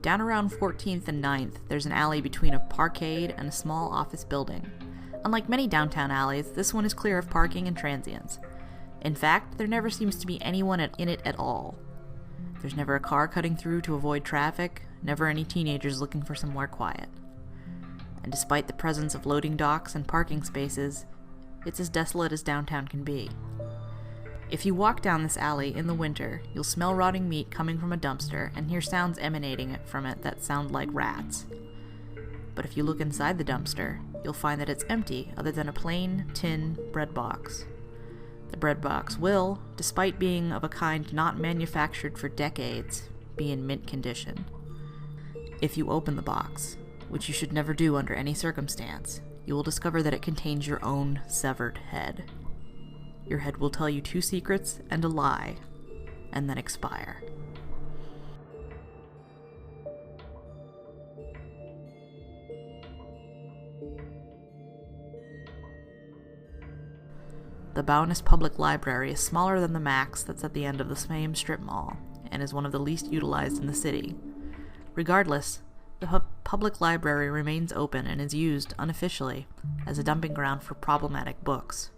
Down around 14th and 9th, there's an alley between a parkade and a small office building. Unlike many downtown alleys, this one is clear of parking and transients. In fact, there never seems to be anyone in it at all. There's never a car cutting through to avoid traffic, never any teenagers looking for somewhere quiet. And despite the presence of loading docks and parking spaces, it's as desolate as downtown can be. If you walk down this alley in the winter, you'll smell rotting meat coming from a dumpster and hear sounds emanating from it that sound like rats. But if you look inside the dumpster, you'll find that it's empty other than a plain tin bread box. The bread box will, despite being of a kind not manufactured for decades, be in mint condition. If you open the box, which you should never do under any circumstance, you will discover that it contains your own severed head. Your head will tell you 2 secrets and a lie, and then expire. The Bowness Public Library is smaller than the Max that's at the end of the same strip mall, and is one of the least utilized in the city. Regardless, the public library remains open and is used, unofficially, as a dumping ground for problematic books.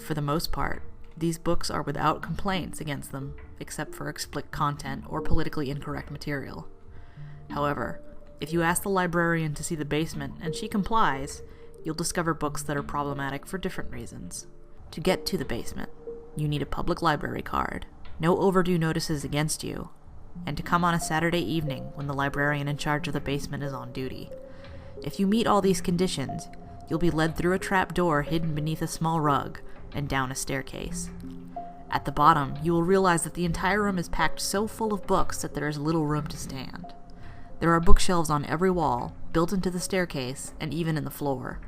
For the most part, these books are without complaints against them, except for explicit content or politically incorrect material. However, if you ask the librarian to see the basement and she complies, you'll discover books that are problematic for different reasons. To get to the basement, you need a public library card, no overdue notices against you, and to come on a Saturday evening when the librarian in charge of the basement is on duty. If you meet all these conditions, you'll be led through a trap door hidden beneath a small rug and down a staircase. At the bottom, you will realize that the entire room is packed so full of books that there is little room to stand. There are bookshelves on every wall, built into the staircase, and even in the floor.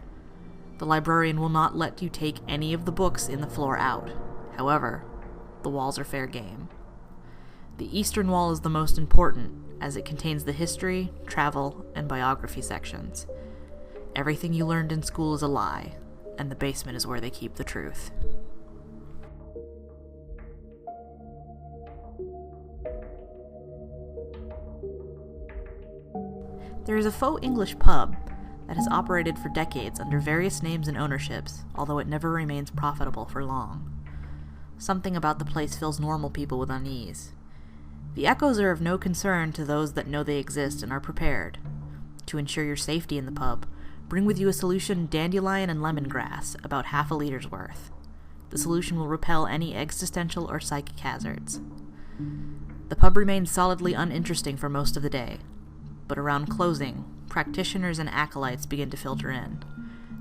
The librarian will not let you take any of the books in the floor out. However, the walls are fair game. The eastern wall is the most important, as it contains the history, travel, and biography sections. Everything you learned in school is a lie, and the basement is where they keep the truth. There is a faux English pub that has operated for decades under various names and ownerships, although it never remains profitable for long. Something about the place fills normal people with unease. The echoes are of no concern to those that know they exist and are prepared. To ensure your safety in the pub, bring with you a solution dandelion and lemongrass, about half a liter's worth. The solution will repel any existential or psychic hazards. The pub remains solidly uninteresting for most of the day, but around closing, practitioners and acolytes begin to filter in.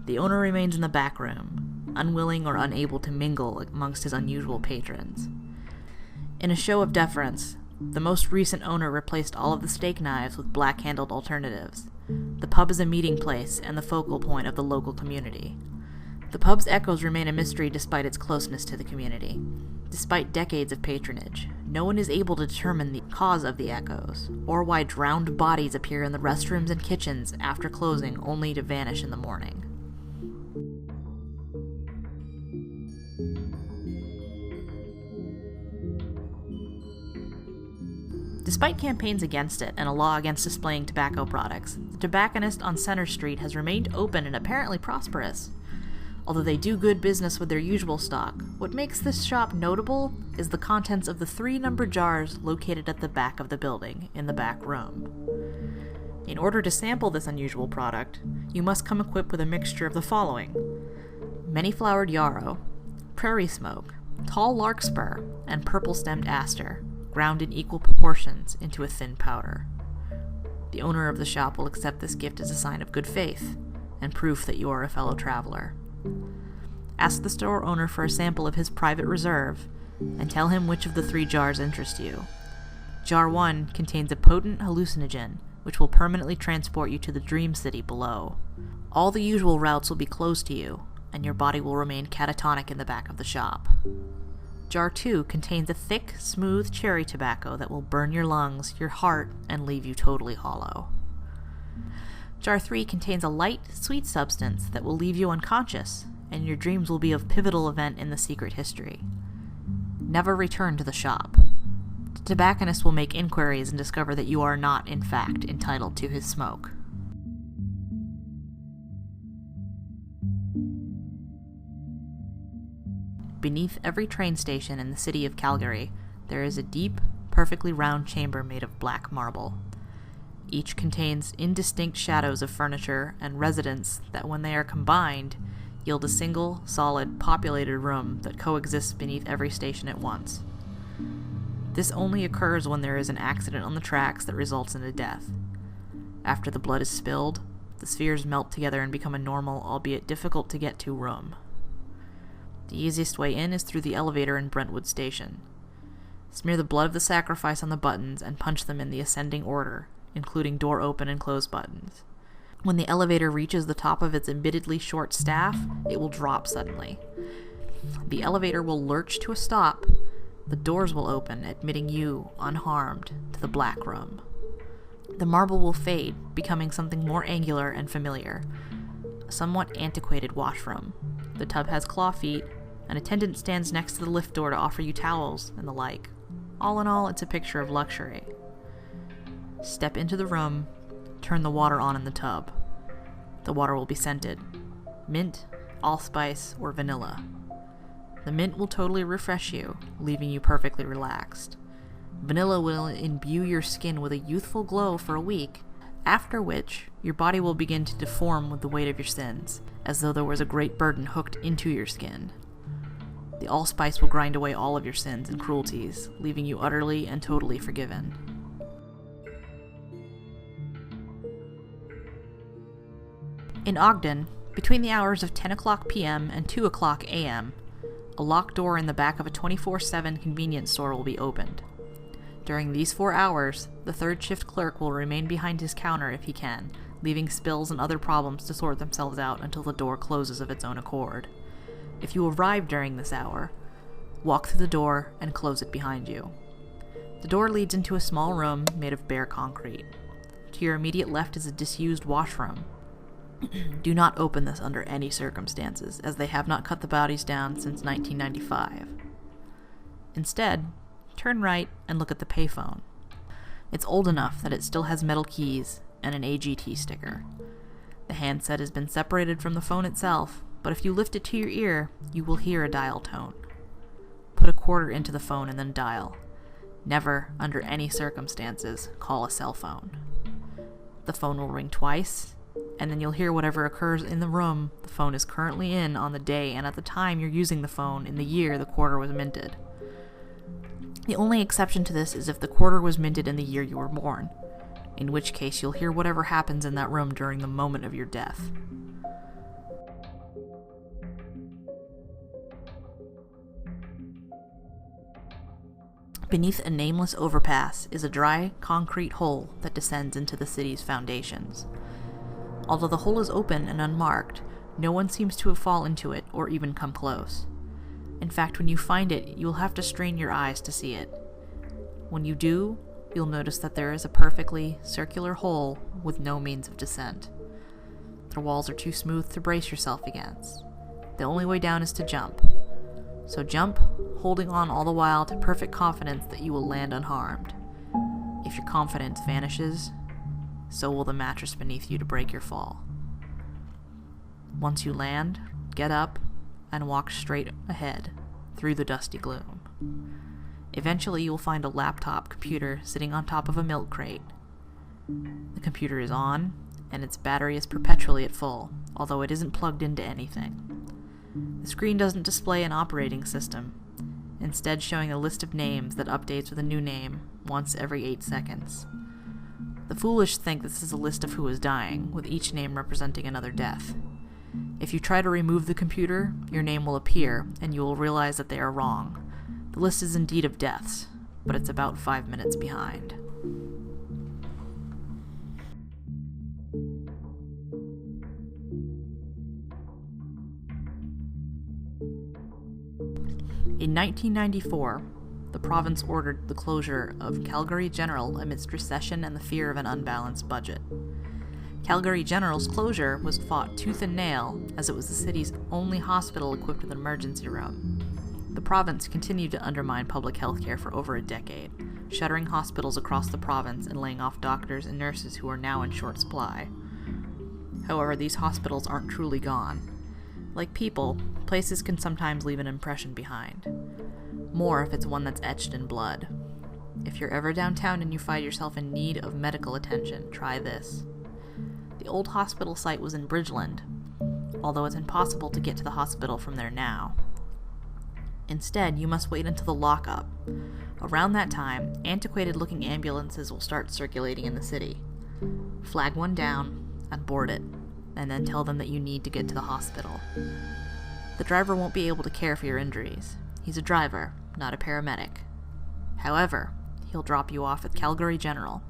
The owner remains in the back room, unwilling or unable to mingle amongst his unusual patrons. In a show of deference, the most recent owner replaced all of the steak knives with black-handled alternatives. The pub is a meeting place and the focal point of the local community. The pub's echoes remain a mystery despite its closeness to the community. Despite decades of patronage, no one is able to determine the cause of the echoes, or why drowned bodies appear in the restrooms and kitchens after closing only to vanish in the morning. Despite campaigns against it and a law against displaying tobacco products, the Tobacconist on Center Street has remained open and apparently prosperous. Although they do good business with their usual stock, what makes this shop notable is the contents of the 3 numbered jars located at the back of the building, in the back room. In order to sample this unusual product, you must come equipped with a mixture of the following: many-flowered yarrow, prairie smoke, tall larkspur, and purple-stemmed aster, ground in equal proportions into a thin powder. The owner of the shop will accept this gift as a sign of good faith, and proof that you are a fellow traveler. Ask the store owner for a sample of his private reserve, and tell him which of the 3 jars interest you. Jar 1 contains a potent hallucinogen, which will permanently transport you to the dream city below. All the usual routes will be closed to you, and your body will remain catatonic in the back of the shop. Jar 2 contains a thick, smooth cherry tobacco that will burn your lungs, your heart, and leave you totally hollow. Jar 3 contains a light, sweet substance that will leave you unconscious, and your dreams will be of pivotal event in the secret history. Never return to the shop. The tobacconist will make inquiries and discover that you are not, in fact, entitled to his smoke. Beneath every train station in the city of Calgary, there is a deep, perfectly round chamber made of black marble. Each contains indistinct shadows of furniture and residents that, when they are combined, yield a single, solid, populated room that coexists beneath every station at once. This only occurs when there is an accident on the tracks that results in a death. After the blood is spilled, the spheres melt together and become a normal, albeit difficult to get to, room. The easiest way in is through the elevator in Brentwood Station. Smear the blood of the sacrifice on the buttons and punch them in the ascending order, including door open and close buttons. When the elevator reaches the top of its admittedly short staff, it will drop suddenly. The elevator will lurch to a stop. The doors will open, admitting you, unharmed, to the black room. The marble will fade, becoming something more angular and familiar. A somewhat antiquated washroom. The tub has claw feet. An attendant stands next to the lift door to offer you towels and the like. All in all, it's a picture of luxury. Step into the room, turn the water on in the tub. The water will be scented. Mint, allspice, or vanilla. The mint will totally refresh you, leaving you perfectly relaxed. Vanilla will imbue your skin with a youthful glow for a week, after which your body will begin to deform with the weight of your sins, as though there was a great burden hooked into your skin. The allspice will grind away all of your sins and cruelties, leaving you utterly and totally forgiven. In Ogden, between the hours of 10 o'clock p.m. and 2 o'clock a.m., a locked door in the back of a 24/7 convenience store will be opened. During these 4 hours, the third shift clerk will remain behind his counter if he can, leaving spills and other problems to sort themselves out until the door closes of its own accord. If you arrive during this hour, walk through the door and close it behind you. The door leads into a small room made of bare concrete. To your immediate left is a disused washroom. Do not open this under any circumstances, as they have not cut the bodies down since 1995. Instead, turn right and look at the payphone. It's old enough that it still has metal keys and an AGT sticker. The handset has been separated from the phone itself, but if you lift it to your ear, you will hear a dial tone. Put a quarter into the phone and then dial. Never, under any circumstances, call a cell phone. The phone will ring twice, and then you'll hear whatever occurs in the room the phone is currently in on the day and at the time you're using the phone in the year the quarter was minted. The only exception to this is if the quarter was minted in the year you were born, in which case you'll hear whatever happens in that room during the moment of your death. Beneath a nameless overpass is a dry, concrete hole that descends into the city's foundations. Although the hole is open and unmarked, no one seems to have fallen into it or even come close. In fact, when you find it, you will have to strain your eyes to see it. When you do, you'll notice that there is a perfectly circular hole with no means of descent. The walls are too smooth to brace yourself against. The only way down is to jump. So jump, holding on all the while to perfect confidence that you will land unharmed. If your confidence vanishes, so will the mattress beneath you to break your fall. Once you land, get up and walk straight ahead through the dusty gloom. Eventually you will find a laptop computer sitting on top of a milk crate. The computer is on, and its battery is perpetually at full, although it isn't plugged into anything. The screen doesn't display an operating system, instead showing a list of names that updates with a new name once every 8 seconds. The foolish think this is a list of who is dying, with each name representing another death. If you try to remove the computer, your name will appear, and you will realize that they are wrong. The list is indeed of deaths, but it's about 5 minutes behind. In 1994, the province ordered the closure of Calgary General amidst recession and the fear of an unbalanced budget. Calgary General's closure was fought tooth and nail, as it was the city's only hospital equipped with an emergency room. The province continued to undermine public health care for over a decade, shuttering hospitals across the province and laying off doctors and nurses who are now in short supply. However, these hospitals aren't truly gone. Like people, places can sometimes leave an impression behind. More if it's one that's etched in blood. If you're ever downtown and you find yourself in need of medical attention, try this. The old hospital site was in Bridgeland, although it's impossible to get to the hospital from there now. Instead, you must wait until the lockup. Around that time, antiquated-looking ambulances will start circulating in the city. Flag one down and board it, and then tell them that you need to get to the hospital. The driver won't be able to care for your injuries. He's a driver, not a paramedic. However, he'll drop you off at Calgary General.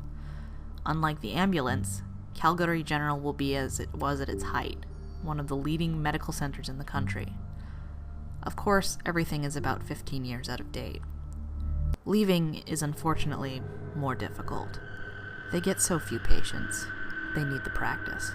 Unlike the ambulance, Calgary General will be as it was at its height, one of the leading medical centers in the country. Of course, everything is about 15 years out of date. Leaving is unfortunately more difficult. They get so few patients. They need the practice.